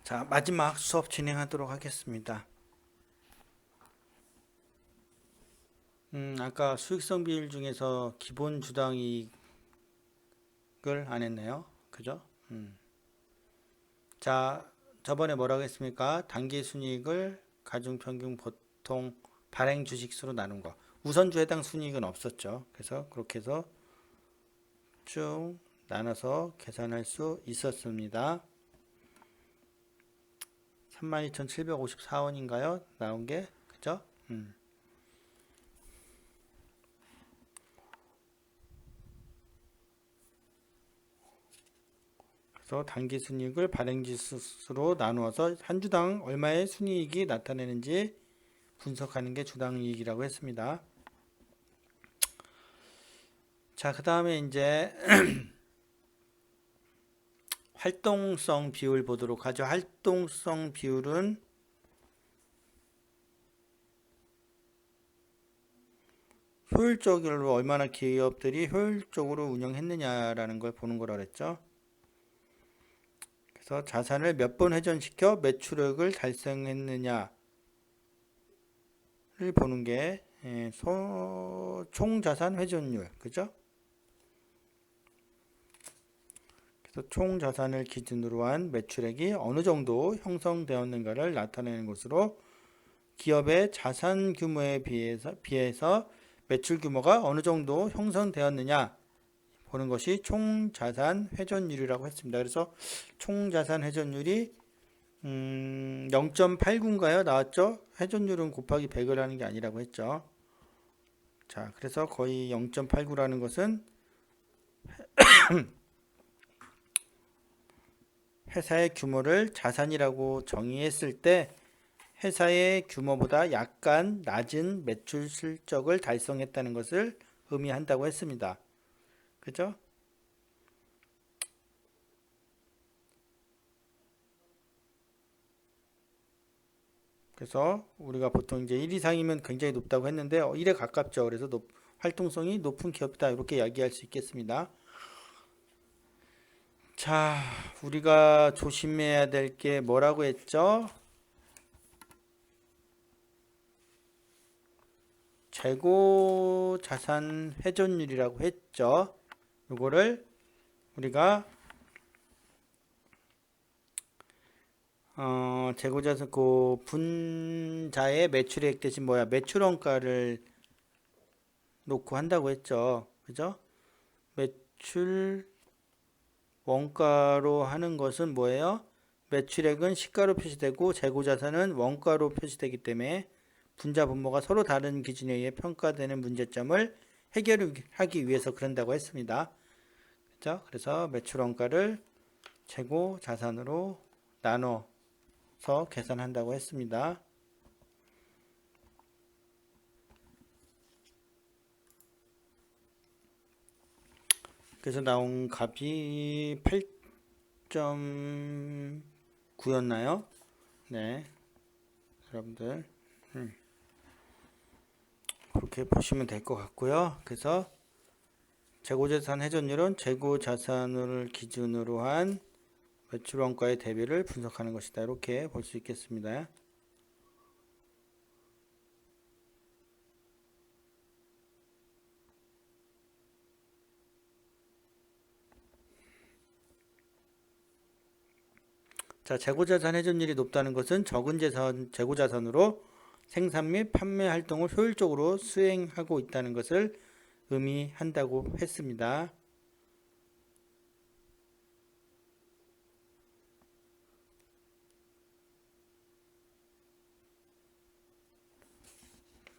자, 마지막 수업 진행하도록 하겠습니다. 아까 수익성 비율 중에서 기본 주당 이익을 안 했네요. 그죠? 자, 저번에 뭐라고 했습니까? 단기 순이익을 가중, 평균, 보통, 발행 주식수로 나눈 거. 우선주 해당 순이익은 없었죠. 그래서 그렇게 해서 쭉 나눠서 계산할 수 있었습니다. 32,754원인가요? 나온 게. 그죠? 그래서 단기 순이익을 발행지수로 나누어서 한 주당 얼마의 순이익이 나타내는지 분석하는 게 주당이익이라고 했습니다. 자, 그 다음에 이제 활동성 비율 보도록 하죠. 활동성 비율은 효율적으로 얼마나 기업들이 효율적으로 운영했느냐라는 걸 보는 거라 그랬죠. 그래서 자산을 몇 번 회전시켜 매출액을 달성했느냐를 보는 게 총자산 회전율, 그죠? 그래서 총 자산을 기준으로 한 매출액이 어느 정도 형성되었는가를 나타내는 것으로 기업의 자산 규모에 비해서 매출 규모가 어느 정도 형성되었느냐 보는 것이 총 자산 회전율이라고 했습니다. 그래서 총 자산 회전율이 0.89인가요? 나왔죠? 회전율은 곱하기 100을 하는 게 아니라고 했죠. 자, 그래서 거의 0.89라는 것은 회사의 규모를 자산이라고 정의했을 때 회사의 규모보다 약간 낮은 매출 실적을 달성했다는 것을 의미한다고 했습니다. 그죠? 그래서 우리가 보통 이제 1 이상이면 굉장히 높다고 했는데 1에 가깝죠. 그래서 활동성이 높은 기업이다. 이렇게 이야기할 수 있겠습니다. 자, 우리가 조심해야 될 게 뭐라고 했죠? 재고 자산 회전율이라고 했죠. 이거를 우리가 재고자산 그 분자의 매출액 대신 뭐야? 매출원가를 놓고 한다고 했죠. 그죠? 매출 원가로 하는 것은 뭐예요? 매출액은 시가로 표시되고 재고자산은 원가로 표시되기 때문에 분자 분모가 서로 다른 기준에 의해 평가되는 문제점을 해결하기 위해서 그런다고 했습니다. 그죠? 그래서 매출 원가를 재고 자산으로 나눠서 계산한다고 했습니다. 그래서 나온 값이 8.9였나요? 네, 여러분들 그렇게 보시면 될 것 같고요. 그래서 재고자산 회전율은 재고자산을 기준으로 한 매출원가의 대비를 분석하는 것이다. 이렇게 볼 수 있겠습니다. 자, 재고자산 회전율이 높다는 것은 적은 재고자산으로 생산 및 판매 활동을 효율적으로 수행하고 있다는 것을 의미한다고 했습니다.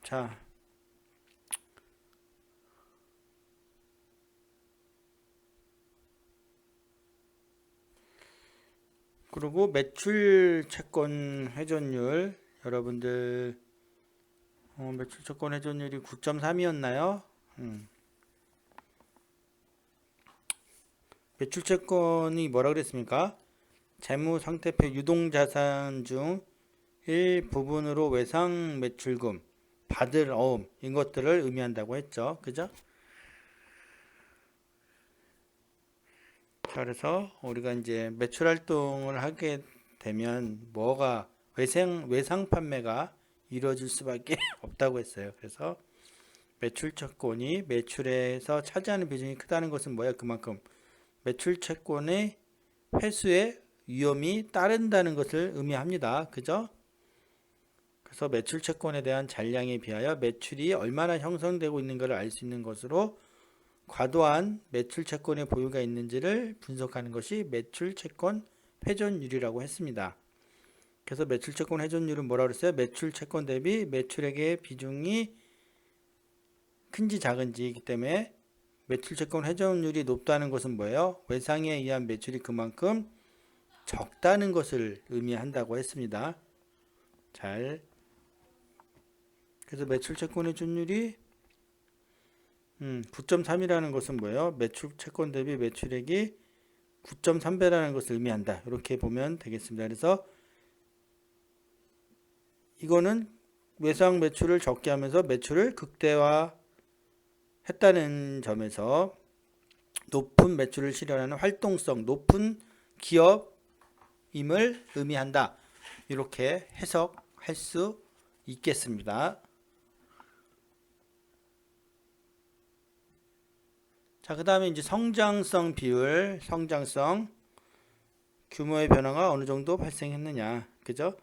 자, 그리고 매출 채권 회전율 여러분들 매출 채권 회전율이 9.3이었나요? 매출 채권이 뭐라 그랬습니까? 재무 상태표 유동자산 중 일부분으로 외상 매출금 받을 어음 이것들을 의미한다고 했죠. 그죠? 자, 그래서 우리가 이제 매출 활동을 하게 되면 뭐가 외상 판매가 이루어질 수밖에 없다고 했어요. 그래서 매출 채권이 매출에서 차지하는 비중이 크다는 것은 뭐예요? 그만큼 매출 채권의 회수에 위험이 따른다는 것을 의미합니다. 그죠? 그래서 매출 채권에 대한 잔량에 비하여 매출이 얼마나 형성되고 있는가를 알 수 있는 것으로 과도한 매출 채권의 보유가 있는지를 분석하는 것이 매출 채권 회전율이라고 했습니다. 그래서 매출 채권 회전율은 뭐라고 그랬어요? 매출 채권 대비 매출액의 비중이 큰지 작은지이기 때문에 매출 채권 회전율이 높다는 것은 뭐예요? 외상에 의한 매출이 그만큼 적다는 것을 의미한다고 했습니다. 그래서 매출 채권 회전율이 9.3이라는 것은 뭐예요? 매출 채권 대비 매출액이 9.3배라는 것을 의미한다. 이렇게 보면 되겠습니다. 그래서 이거는 외상 매출을 적게 하면서 매출을 극대화했다는 점에서 높은 매출을 실현하는 활동성 높은 기업임을 의미한다. 이렇게 해석할 수 있겠습니다. 자, 그 다음에 이제 성장성 비율, 성장성 규모의 변화가 어느 정도 발생했느냐, 그죠?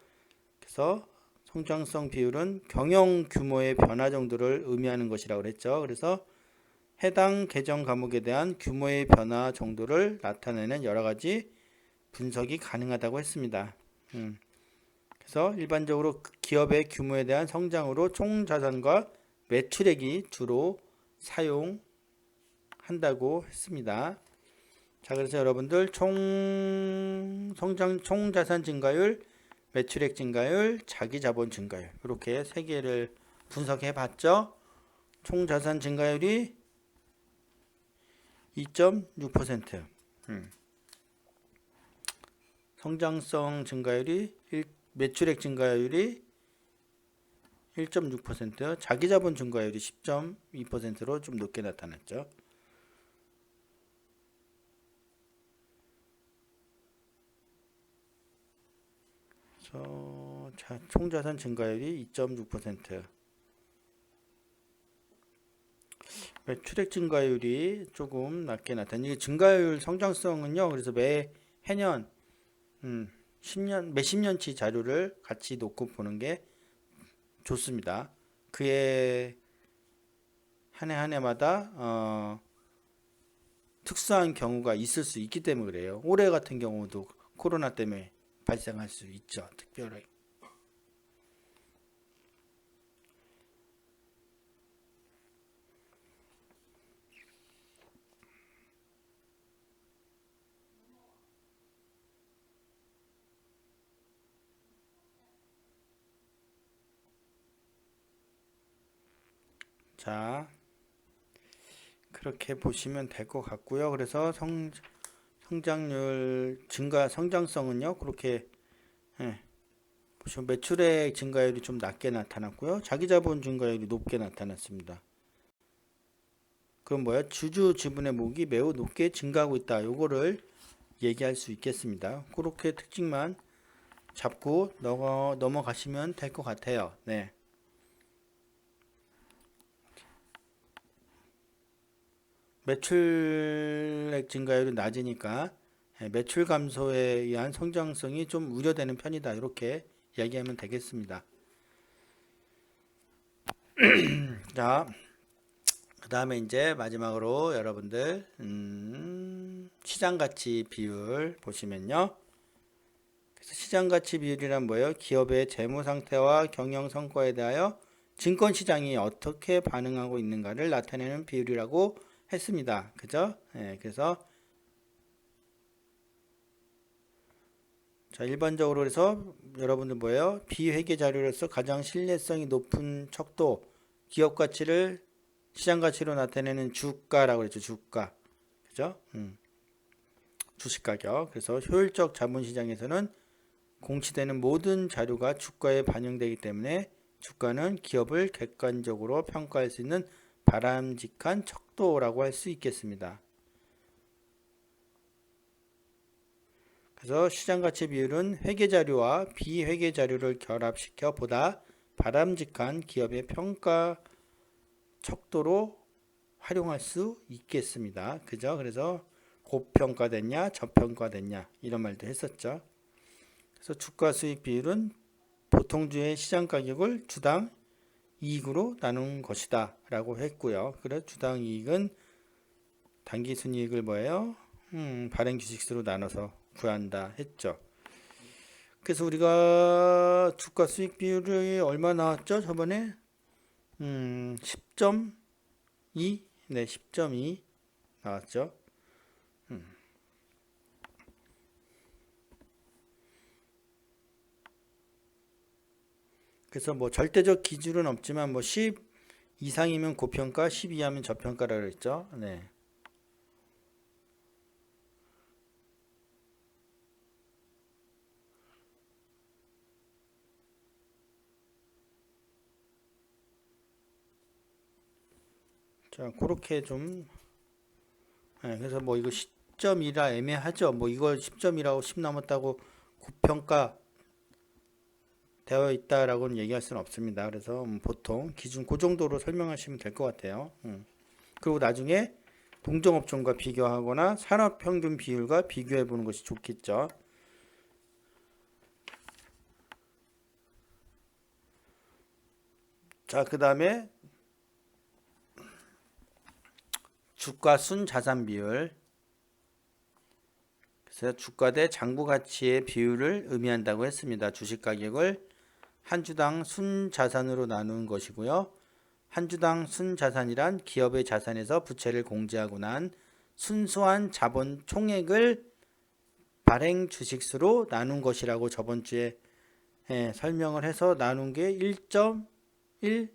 그래서 성장성 비율은 경영 규모의 변화 정도를 의미하는 것이라고 그랬죠. 그래서 해당 계정 과목에 대한 규모의 변화 정도를 나타내는 여러 가지 분석이 가능하다고 했습니다. 그래서 일반적으로 기업의 규모에 대한 성장으로 총 자산과 매출액이 주로 사용한다고 했습니다. 자, 그래서 여러분들 총 자산 증가율, 매출액 증가율, 자기 자본 증가율 이렇게 세 개를 분석해 봤죠. 총 자산 증가율이 2.6%, 성장성 증가율이 매출액 증가율이 1.6%, 자기 자본 증가율이 10.2%로 좀 높게 나타났죠. 총 자산 증가율이 2.6%, 매출액 증가율이 조금 낮게 나타나는 이 증가율 성장성은요. 그래서 매해년 몇십 년치 자료를 같이 놓고 보는 게 좋습니다. 그의 한 해마다 특수한 경우가 있을 수 있기 때문에 그래요. 올해 같은 경우도 코로나 때문에 발생할 수 있죠. 특별히. 자, 그렇게 보시면 될 것 같고요. 그래서 성장률 증가, 성장성은요. 그렇게 보시면 매출액 증가율이 좀 낮게 나타났고요. 자기자본 증가율이 높게 나타났습니다. 그럼 뭐야? 주주 지분의 목이 매우 높게 증가하고 있다. 요거를 얘기할 수 있겠습니다. 그렇게 특징만 잡고 넘어가시면 될 것 같아요. 네. 매출액 증가율이 낮으니까 매출 감소에 의한 성장성이 좀 우려되는 편이다. 이렇게 이야기하면 되겠습니다. 자, 그 다음에 이제 마지막으로 여러분들 시장가치 비율 보시면요. 그래서 시장가치 비율이란 뭐예요? 기업의 재무 상태와 경영 성과에 대하여 증권시장이 어떻게 반응하고 있는가를 나타내는 비율이라고 했습니다. 그죠? 그래서 자, 일반적으로 그래서 여러분들 뭐예요? 비회계 자료로서 가장 신뢰성이 높은 척도 기업 가치를 시장 가치로 나타내는 주가라고 그랬죠. 주가. 그죠? 주식 가격. 그래서 효율적 자본시장에서는 공시되는 모든 자료가 주가에 반영되기 때문에 주가는 기업을 객관적으로 평가할 수 있는 바람직한 척도라고 할 수 있겠습니다. 그래서 시장가치 비율은 회계자료와 비회계자료를 결합시켜 보다 바람직한 기업의 평가 척도로 활용할 수 있겠습니다. 그죠? 그래서 고평가됐냐, 저평가됐냐 이런 말도 했었죠. 그래서 주가 수익 비율은 보통주의 시장 가격을 주당 이익으로 나눈 것이다 라고 했고요. 그래서 주당 이익은 단기순이익을 뭐예요? 발행 주식수로 나눠서 구한다 했죠. 그래서 우리가 주가 수익 비율이 얼마 나왔죠? 저번에 10.2? 네, 10.2 나왔죠. 그래서 뭐 절대적 기준은 없지만 뭐 10 이상이면 고평가, 10 이하면 저평가라 그랬죠. 네. 자, 그렇게 좀 네, 그래서 뭐 이거 10.2라 애매하죠. 뭐 이걸 10.2라고 10 넘었다고 고평가 되어 있다라고는 얘기할 수는 없습니다. 그래서 보통 기준 그 정도로 설명하시면 될 것 같아요. 그리고 나중에 동종업종과 비교하거나 산업평균 비율과 비교해 보는 것이 좋겠죠. 자, 그 다음에 주가 순자산 비율. 그래서 주가 대 장부 가치의 비율을 의미한다고 했습니다. 주식 가격을 한 주당 순자산으로 나누는 것이고요. 한 주당 순자산이란 기업의 자산에서 부채를 공제하고 난 순수한 자본 총액을 발행 주식수로 나눈 것이라고 저번 주에 설명을 해서 나눈 게 1.1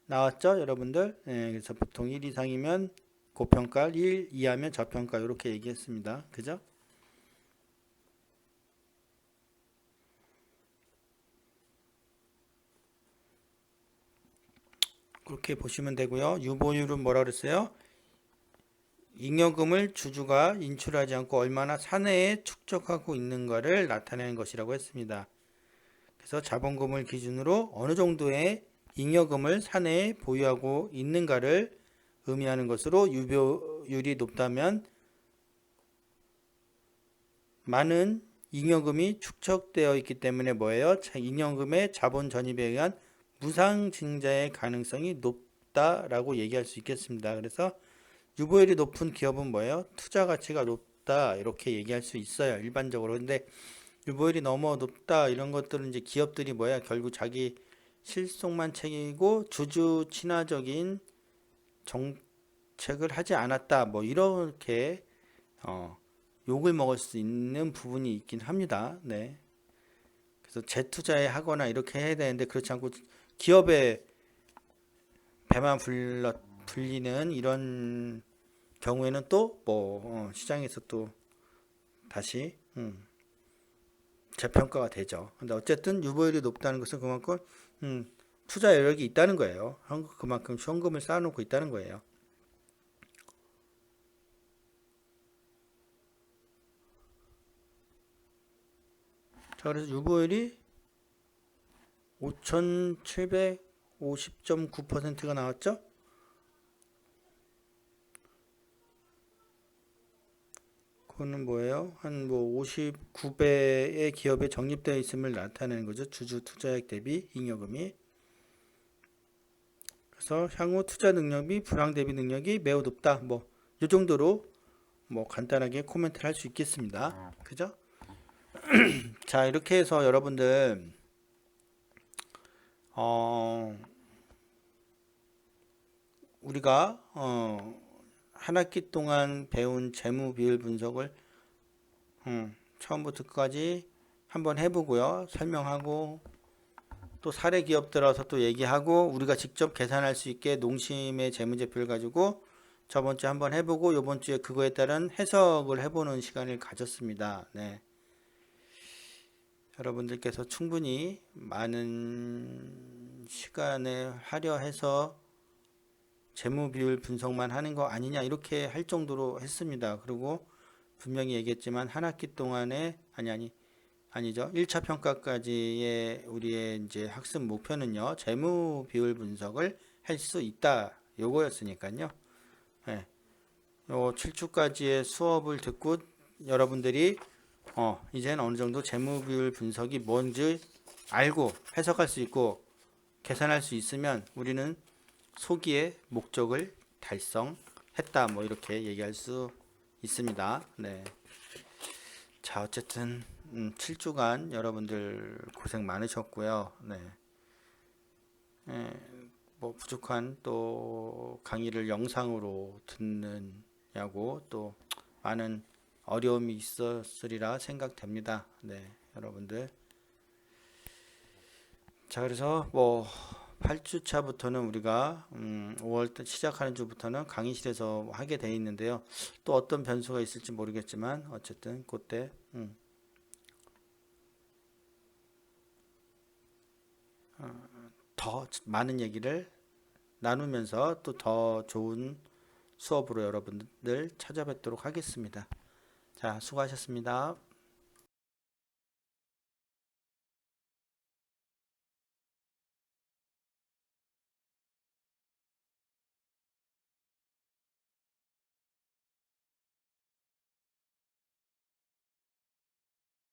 나왔죠, 여러분들? 그래서 보통 1 이상이면 고평가, 1 이하면 저평가 이렇게 얘기했습니다. 그죠? 그렇게 보시면 되고요. 유보율은 뭐라 그랬어요? 잉여금을 주주가 인출하지 않고 얼마나 사내에 축적하고 있는가를 나타내는 것이라고 했습니다. 그래서 자본금을 기준으로 어느 정도의 잉여금을 사내에 보유하고 있는가를 의미하는 것으로 유보율이 높다면 많은 잉여금이 축적되어 있기 때문에 뭐예요? 잉여금의 자본 전입에 의한 무상증자의 가능성이 높다라고 얘기할 수 있겠습니다. 그래서 유보율이 높은 기업은 뭐예요? 투자 가치가 높다 이렇게 얘기할 수 있어요. 일반적으로. 근데 유보율이 너무 높다 이런 것들은 이제 기업들이 뭐야? 결국 자기 실속만 챙기고 주주 친화적인 정책을 하지 않았다. 뭐 이렇게 욕을 먹을 수 있는 부분이 있긴 합니다. 네. 그래서 재투자에 하거나 이렇게 해야 되는데 그렇지 않고 기업의 배만 불리는 이런 경우에는 또 뭐 시장에서 또 다시 재평가가 되죠. 근데 어쨌든 유보율이 높다는 것은 그만큼 투자 여력이 있다는 거예요. 그만큼 현금을 쌓아놓고 있다는 거예요. 자, 그래서 유보율이 5,750.9%가 나왔죠? 그거는 뭐예요? 한 뭐 59배의 기업에 적립되어 있음을 나타내는 거죠. 주주 투자액 대비 잉여금이. 그래서 향후 투자 능력이 불황 대비 능력이 매우 높다. 뭐 이 정도로 뭐 간단하게 코멘트를 할 수 있겠습니다. 그죠? 자, 이렇게 해서 여러분들 우리가 한 학기 동안 배운 재무 비율 분석을 처음부터 끝까지 한번 해보고요. 설명하고 또 사례 기업 들어서 또 얘기하고 우리가 직접 계산할 수 있게 농심의 재무제표를 가지고 저번 주에 한번 해보고 이번 주에 그거에 따른 해석을 해보는 시간을 가졌습니다. 네. 여러분들께서 충분히 많은 시간을 할애해서 재무 비율 분석만 하는 거 아니냐 이렇게 할 정도로 했습니다. 그리고 분명히 얘기했지만 한 학기 동안에 아니죠. 1차 평가까지의 우리의 이제 학습 목표는요. 재무 비율 분석을 할 수 있다. 요거였으니까요. 예. 요 7주까지의 수업을 듣고 여러분들이 이제는 어느 정도 재무 비율 분석이 뭔지 알고 해석할 수 있고 계산할 수 있으면 우리는 소기의 목적을 달성했다. 뭐 이렇게 얘기할 수 있습니다. 네. 자, 어쨌든 7주간 여러분들 고생 많으셨고요. 네. 예, 뭐 부족한 또 강의를 영상으로 듣느냐고 또 많은 어려움이 있었으리라 생각됩니다. 네, 여러분들. 자, 그래서 뭐 8주차부터는 우리가 5월 시작하는 주부터는 강의실에서 하게 돼 있는데요. 또 어떤 변수가 있을지 모르겠지만 어쨌든 그때 더 많은 얘기를 나누면서 또 더 좋은 수업으로 여러분들 찾아뵙도록 하겠습니다. 자, 수고하셨습니다.